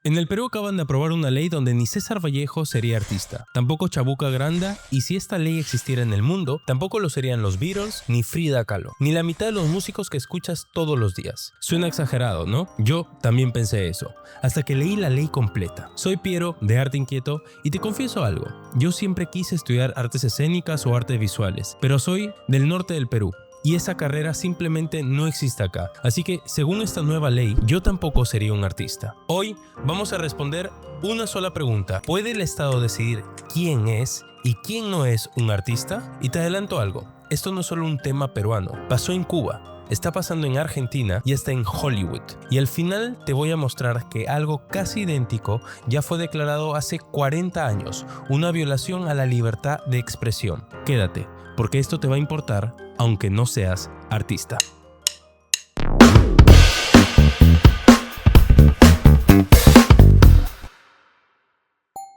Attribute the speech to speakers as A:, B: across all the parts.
A: En el Perú acaban de aprobar una ley donde ni César Vallejo sería artista, tampoco Chabuca Granda, y si esta ley existiera en el mundo, tampoco lo serían los Beatles ni Frida Kahlo, ni la mitad de los músicos que escuchas todos los días. Suena exagerado, ¿no? Yo también pensé eso, hasta que leí la ley completa. Soy Piero, de Arte Inquieto, y te confieso algo. Yo siempre quise estudiar artes escénicas o artes visuales, pero soy del norte del Perú. Y esa carrera simplemente no existe acá. Así que, según esta nueva ley, yo tampoco sería un artista. Hoy vamos a responder una sola pregunta. ¿Puede el Estado decidir quién es y quién no es un artista? Y te adelanto algo. Esto no es solo un tema peruano. Pasó en Cuba, está pasando en Argentina y está en Hollywood. Y al final te voy a mostrar que algo casi idéntico ya fue declarado hace 40 años. Una violación a la libertad de expresión. Quédate, porque esto te va a importar aunque no seas artista.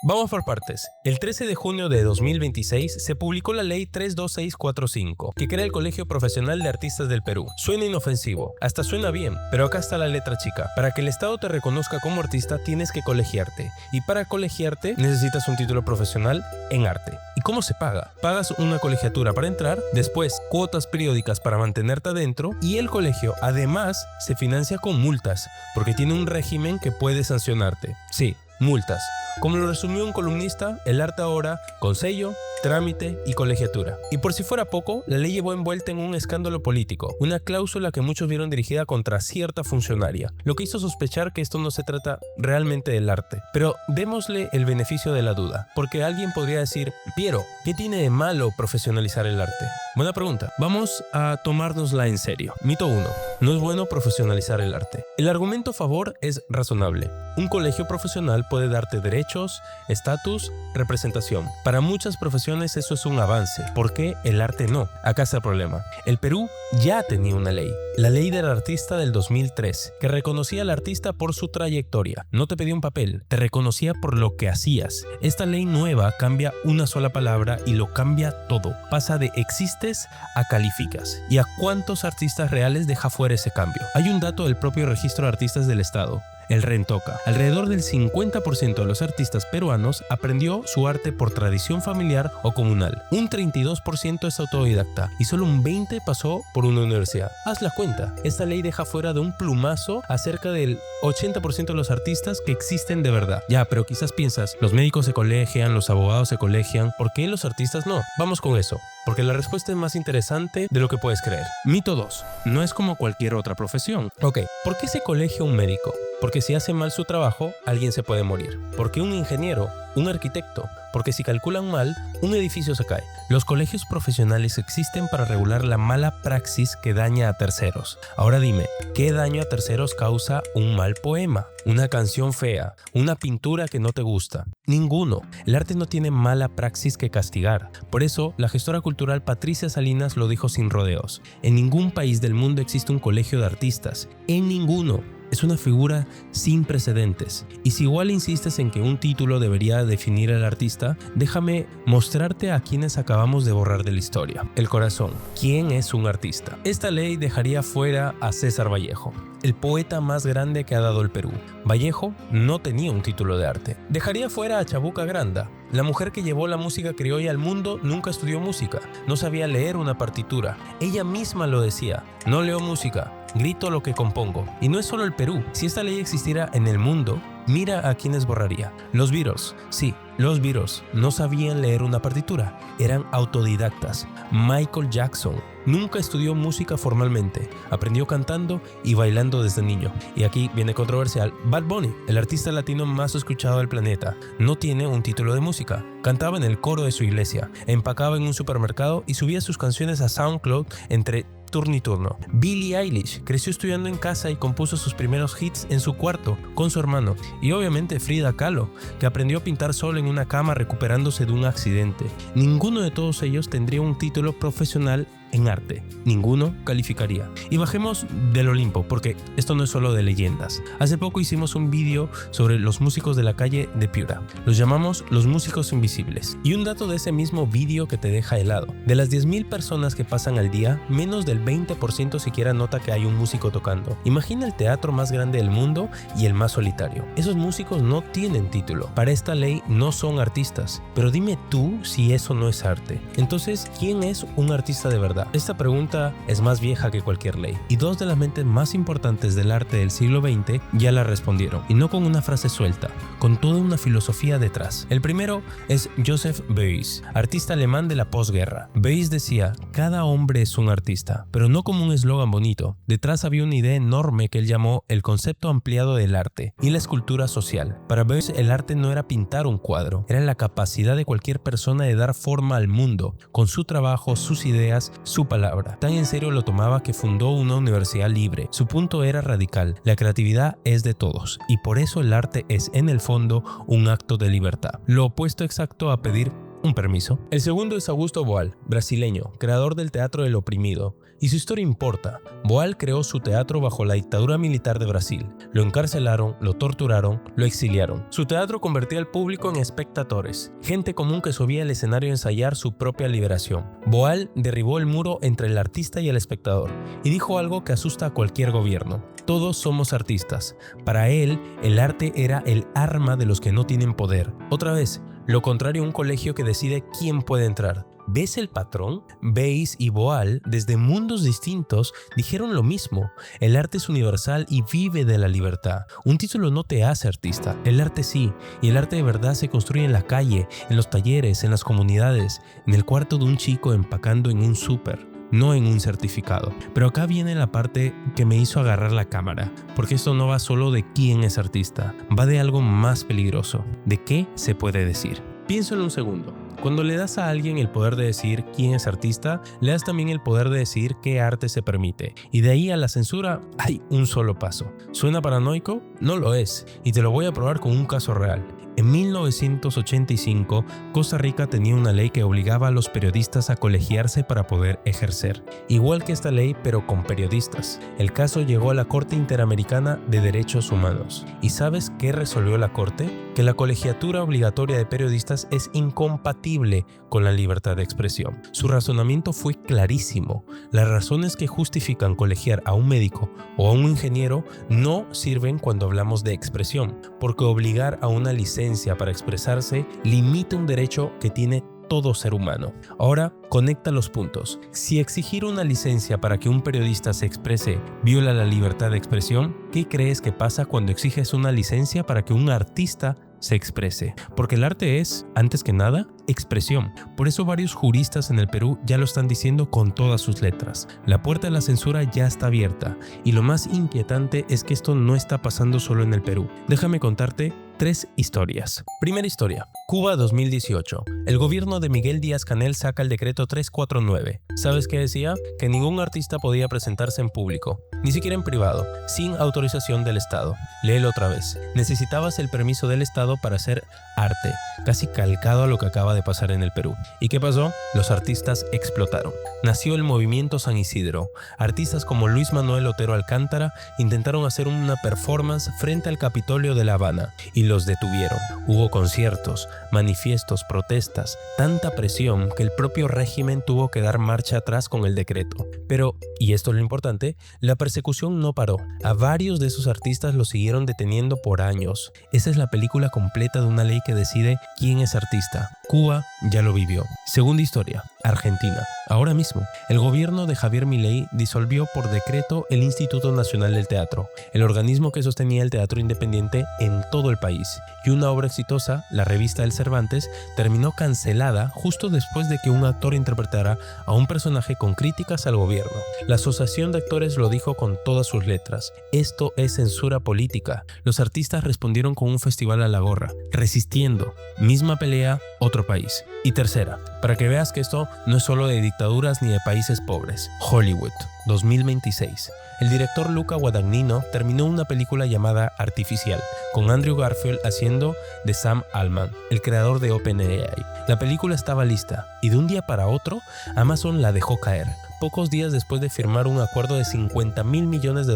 A: Vamos por partes. El 13 de junio de 2026 se publicó la Ley 32645, que crea el Colegio Profesional de Artistas del Perú. Suena inofensivo, hasta suena bien, pero acá está la letra chica. Para que el Estado te reconozca como artista, tienes que colegiarte. Y para colegiarte, necesitas un título profesional en arte. ¿Y cómo se paga? Pagas una colegiatura para entrar, después cuotas periódicas para mantenerte adentro, y el colegio además se financia con multas, porque tiene un régimen que puede sancionarte. Sí, multas. Como lo resumió un columnista, el arte ahora con sello, trámite y colegiatura. Y por si fuera poco, la ley llevó envuelta en un escándalo político, una cláusula que muchos vieron dirigida contra cierta funcionaria, lo que hizo sospechar que esto no se trata realmente del arte. Pero démosle el beneficio de la duda, porque alguien podría decir, Piero, ¿qué tiene de malo profesionalizar el arte? Buena pregunta. Vamos a tomárnosla en serio. Mito 1. No es bueno profesionalizar el arte. El argumento a favor es razonable. Un colegio profesional puede darte derechos, estatus, representación. Para muchas profesiones eso es un avance. ¿Por qué el arte no? Acá está el problema. El Perú ya tenía una ley. La ley del artista del 2003, que reconocía al artista por su trayectoria. No te pedía un papel, te reconocía por lo que hacías. Esta ley nueva cambia una sola palabra y lo cambia todo. Pasa de existes a calificas. ¿Y a cuántos artistas reales deja fuera ese cambio? Hay un dato del propio Registro de Artistas del Estado. El Rentoca. Alrededor del 50% de los artistas peruanos aprendió su arte por tradición familiar o comunal. Un 32% es autodidacta y solo un 20% pasó por una universidad. Haz la cuenta. Esta ley deja fuera de un plumazo a cerca del 80% de los artistas que existen de verdad. Ya, pero quizás piensas, los médicos se colegian, los abogados se colegian, ¿por qué los artistas no? Vamos con eso, porque la respuesta es más interesante de lo que puedes creer. Mito 2. No es como cualquier otra profesión. Ok, ¿por qué se colegia un médico? Porque si hace mal su trabajo, alguien se puede morir. Porque un ingeniero, un arquitecto, porque si calculan mal, un edificio se cae. Los colegios profesionales existen para regular la mala praxis que daña a terceros. Ahora dime, ¿qué daño a terceros causa un mal poema? Una canción fea, una pintura que no te gusta. Ninguno. El arte no tiene mala praxis que castigar. Por eso, la gestora cultural Patricia Salinas lo dijo sin rodeos. En ningún país del mundo existe un colegio de artistas. En ninguno. Es una figura sin precedentes. Y si igual insistes en que un título debería definir al artista, déjame mostrarte a quienes acabamos de borrar de la historia. El corazón. ¿Quién es un artista? Esta ley dejaría fuera a César Vallejo, el poeta más grande que ha dado el Perú. Vallejo no tenía un título de arte. Dejaría fuera a Chabuca Granda. La mujer que llevó la música criolla al mundo nunca estudió música. No sabía leer una partitura. Ella misma lo decía. No leo música. Grito lo que compongo. Y no es solo el Perú. Si esta ley existiera en el mundo, mira a quienes borraría. Los Beatles. Sí, los Beatles no sabían leer una partitura. Eran autodidactas. Michael Jackson nunca estudió música formalmente. Aprendió cantando y bailando desde niño. Y aquí viene controversial. Bad Bunny, el artista latino más escuchado del planeta, no tiene un título de música. Cantaba en el coro de su iglesia, empacaba en un supermercado y subía sus canciones a SoundCloud entre turno y turno. Billie Eilish creció estudiando en casa y compuso sus primeros hits en su cuarto con su hermano. Y obviamente Frida Kahlo, que aprendió a pintar sola en una cama recuperándose de un accidente. Ninguno de todos ellos tendría un título profesional en arte. Ninguno calificaría. Y bajemos del Olimpo, porque esto no es solo de leyendas. Hace poco hicimos un vídeo sobre los músicos de la calle de Piura. Los llamamos los músicos invisibles. Y un dato de ese mismo vídeo que te deja helado. De las 10.000 personas que pasan al día, menos del 20% siquiera nota que hay un músico tocando. Imagina el teatro más grande del mundo y el más solitario. Esos músicos no tienen título. Para esta ley no son artistas. Pero dime tú si eso no es arte. Entonces, ¿quién es un artista de verdad? Esta pregunta es más vieja que cualquier ley. Y dos de las mentes más importantes del arte del siglo XX ya la respondieron. Y no con una frase suelta, con toda una filosofía detrás. El primero es Joseph Beuys, artista alemán de la posguerra. Beuys decía, cada hombre es un artista, pero no como un eslogan bonito. Detrás había una idea enorme que él llamó el concepto ampliado del arte y la escultura social. Para Beuys el arte no era pintar un cuadro, era la capacidad de cualquier persona de dar forma al mundo, con su trabajo, sus ideas, su palabra. Tan en serio lo tomaba que fundó una universidad libre. Su punto era radical, la creatividad es de todos, y por eso el arte es en el fondo un acto de libertad. Lo opuesto exacto a pedir un permiso. El segundo es Augusto Boal, brasileño, creador del teatro del oprimido. Y su historia importa. Boal creó su teatro bajo la dictadura militar de Brasil. Lo encarcelaron, lo torturaron, lo exiliaron. Su teatro convertía al público en espectadores, gente común que subía al escenario a ensayar su propia liberación. Boal derribó el muro entre el artista y el espectador y dijo algo que asusta a cualquier gobierno. Todos somos artistas. Para él, el arte era el arma de los que no tienen poder. Otra vez, lo contrario a un colegio que decide quién puede entrar. ¿Ves el patrón? Beuys y Boal, desde mundos distintos, dijeron lo mismo. El arte es universal y vive de la libertad. Un título no te hace artista, el arte sí. Y el arte de verdad se construye en la calle, en los talleres, en las comunidades, en el cuarto de un chico empacando en un súper, no en un certificado. Pero acá viene la parte que me hizo agarrar la cámara, porque esto no va solo de quién es artista, va de algo más peligroso, de qué se puede decir. Piénsalo un segundo. Cuando le das a alguien el poder de decir quién es artista, le das también el poder de decir qué arte se permite. Y de ahí a la censura hay un solo paso. ¿Suena paranoico? No lo es. Y te lo voy a probar con un caso real. En 1985, Costa Rica tenía una ley que obligaba a los periodistas a colegiarse para poder ejercer. Igual que esta ley, pero con periodistas. El caso llegó a la Corte Interamericana de Derechos Humanos. ¿Y sabes qué resolvió la Corte? Que la colegiatura obligatoria de periodistas es incompatible con la libertad de expresión. Su razonamiento fue clarísimo. Las razones que justifican colegiar a un médico o a un ingeniero no sirven cuando hablamos de expresión, porque obligar a una licencia para expresarse limita un derecho que tiene todo ser humano. Ahora, conecta los puntos. Si exigir una licencia para que un periodista se exprese viola la libertad de expresión, ¿qué crees que pasa cuando exiges una licencia para que un artista se exprese? Porque el arte es, antes que nada, expresión. Por eso varios juristas en el Perú ya lo están diciendo con todas sus letras. La puerta de la censura ya está abierta. Y lo más inquietante es que esto no está pasando solo en el Perú. Déjame contarte 3 historias. Primera historia. Cuba 2018. El gobierno de Miguel Díaz-Canel saca el decreto 349. ¿Sabes qué decía? Que ningún artista podía presentarse en público, ni siquiera en privado, sin autorización del Estado. Léelo otra vez. Necesitabas el permiso del Estado para hacer arte, casi calcado a lo que acaba de pasar en el Perú. ¿Y qué pasó? Los artistas explotaron. Nació el movimiento San Isidro. Artistas como Luis Manuel Otero Alcántara intentaron hacer una performance frente al Capitolio de La Habana y los detuvieron. Hubo conciertos, manifiestos, protestas, tanta presión que el propio régimen tuvo que dar marcha atrás con el decreto. Pero, y esto es lo importante, la persecución no paró. A varios de esos artistas los siguieron deteniendo por años. Esa es la película completa de una ley que decide quién es artista. Cuba ya lo vivió. Segunda historia. Argentina. Ahora mismo, el gobierno de Javier Milei disolvió por decreto el Instituto Nacional del Teatro, el organismo que sostenía el teatro independiente en todo el país. Y una obra exitosa, La Revista del Cervantes, terminó cancelada justo después de que un actor interpretara a un personaje con críticas al gobierno. La Asociación de Actores lo dijo con todas sus letras. Esto es censura política. Los artistas respondieron con un festival a la gorra, resistiendo. Misma pelea, otro país. Y tercera, para que veas que esto no es solo de dictaduras ni de países pobres. Hollywood, 2026. El director Luca Guadagnino terminó una película llamada Artificial, con Andrew Garfield haciendo de Sam Altman, el creador de OpenAI. La película estaba lista y de un día para otro Amazon la dejó caer. pocos días después de firmar un acuerdo de $50 mil millones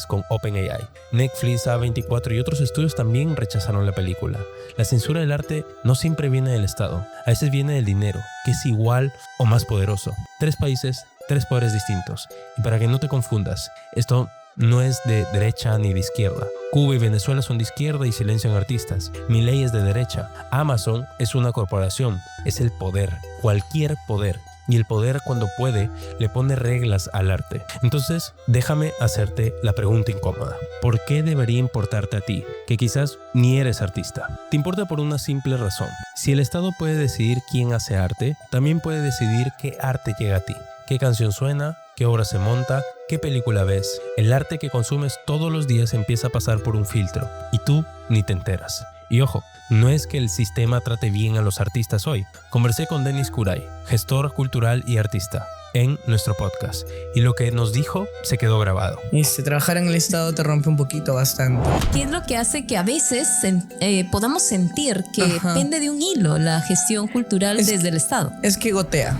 A: con OpenAI. Netflix, A24 y otros estudios también rechazaron la película. La censura del arte no siempre viene del Estado, a veces viene del dinero, que es igual o más poderoso. 3 países, 3 poderes distintos. Y para que no te confundas, esto no es de derecha ni de izquierda. Cuba y Venezuela son de izquierda y silencian artistas. Milei es de derecha. Amazon es una corporación, es el poder, cualquier poder. Y el poder, cuando puede, le pone reglas al arte. Entonces, déjame hacerte la pregunta incómoda. ¿Por qué debería importarte a ti, que quizás ni eres artista? Te importa por una simple razón. Si el Estado puede decidir quién hace arte, también puede decidir qué arte llega a ti. ¿Qué canción suena? ¿Qué obra se monta? ¿Qué película ves? El arte que consumes todos los días empieza a pasar por un filtro y tú ni te enteras. Y ojo, no es que el sistema trate bien a los artistas hoy. Conversé con Denis Kuray, gestor cultural y artista, en nuestro podcast. Y lo que nos dijo se quedó grabado.
B: Trabajar en el Estado te rompe un poquito bastante.
C: ¿Qué es lo que hace que a veces podamos sentir que pende de un hilo la gestión cultural desde el Estado?
B: Es que gotea.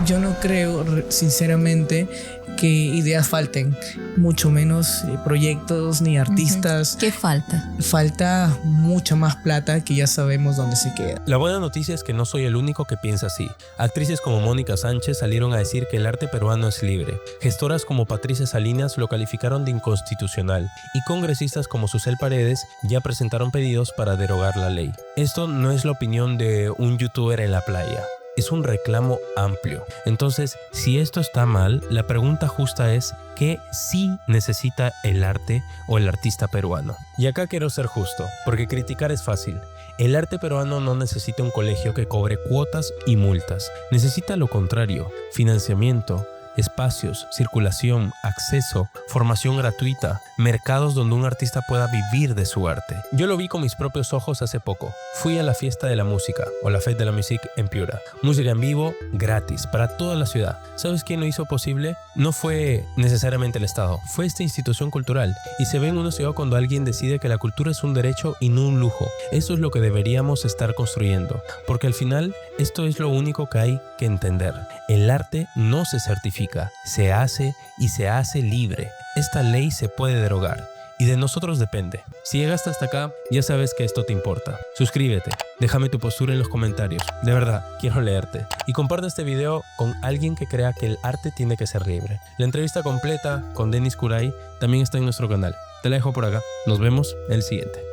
B: Yo no creo, sinceramente, que ideas falten, mucho menos proyectos ni artistas.
C: ¿Qué falta?
B: Falta mucha más plata que ya sabemos dónde se queda.
A: La buena noticia es que no soy el único que piensa así. Actrices como Mónica Sánchez salieron a decir que el arte peruano es libre. Gestoras como Patricia Salinas lo calificaron de inconstitucional. Y congresistas como Susel Paredes ya presentaron pedidos para derogar la ley. Esto no es la opinión de un youtuber en la playa. Es un reclamo amplio. Entonces, si esto está mal, la pregunta justa es ¿qué sí necesita el arte o el artista peruano? Y acá quiero ser justo, porque criticar es fácil. El arte peruano no necesita un colegio que cobre cuotas y multas. Necesita lo contrario, financiamiento, espacios, circulación, acceso, formación gratuita, mercados donde un artista pueda vivir de su arte. Yo lo vi con mis propios ojos hace poco. Fui a la Fiesta de la Música, o la Fête de la Musique en Piura. Música en vivo, gratis, para toda la ciudad. ¿Sabes quién lo hizo posible? No fue necesariamente el Estado, fue esta institución cultural. Y se ve en una ciudad cuando alguien decide que la cultura es un derecho y no un lujo. Eso es lo que deberíamos estar construyendo, porque al final esto es lo único que hay que entender. El arte no se certifica, se hace y se hace libre. Esta ley se puede derogar y de nosotros depende. Si llegaste hasta acá, ya sabes que esto te importa. Suscríbete, déjame tu postura en los comentarios. De verdad, quiero leerte. Y comparte este video con alguien que crea que el arte tiene que ser libre. La entrevista completa con Denis Kuray también está en nuestro canal. Te la dejo por acá. Nos vemos en el siguiente.